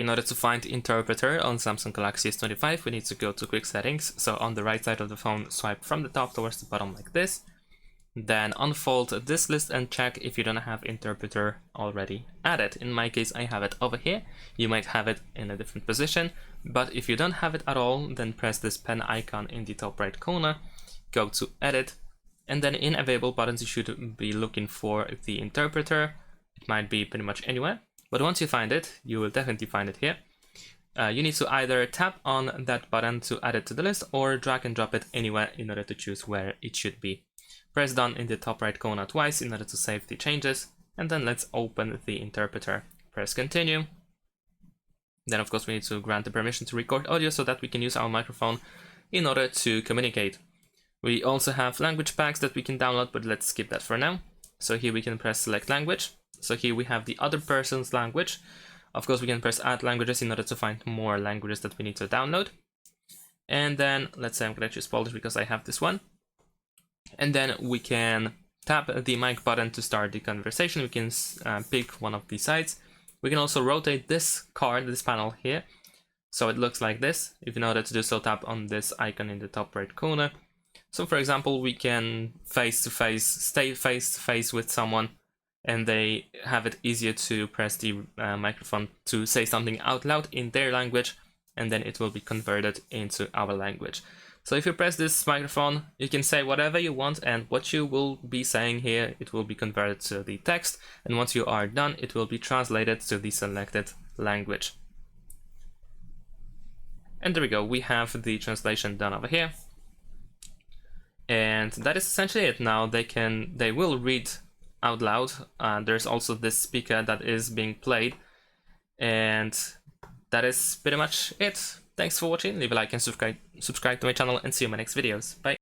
In order to find interpreter on Samsung Galaxy S25, we need to go to quick settings. So on the right side of the phone, swipe from the top towards the bottom like this. Then unfold this list and check if you don't have interpreter already added. In my case, I have it over here. You might have it in a different position, but if you don't have it at all, then press this pen icon in the top right corner, go to edit, and then in available buttons you should be looking for the interpreter. It might be pretty much anywhere, but once you find it, you will definitely find it here. You need to either tap on that button to add it to the list or drag and drop it anywhere in order to choose where it should be. Press down in the top right corner twice in order to save the changes, and then let's open the interpreter. Press continue. Then of course we need to grant the permission to record audio so that we can use our microphone in order to communicate. We also have language packs that we can download, but let's skip that for now. So here we can press select language. So here we have the other person's language. Of course we can press add languages in order to find more languages that we need to download. And then let's say I'm gonna choose Polish because I have this one. And then we can tap the mic button to start the conversation. We can pick one of the sides. We can also rotate this card, this panel here, so it looks like this. If in order to do so, tap on this icon in the top right corner. So for example, we can stay face to face with someone, and they have it easier to press the microphone to say something out loud in their language, and then it will be converted into our language. So if you press this microphone, you can say whatever you want, and what you will be saying here, it will be converted to the text, and once you are done, it will be translated to the selected language. And there we go, we have the translation done over here. And that is essentially it. Now they will read out loud. There's also this speaker that is being played, and that is pretty much it. Thanks for watching, leave a like and subscribe to my channel, and see you in my next videos. Bye!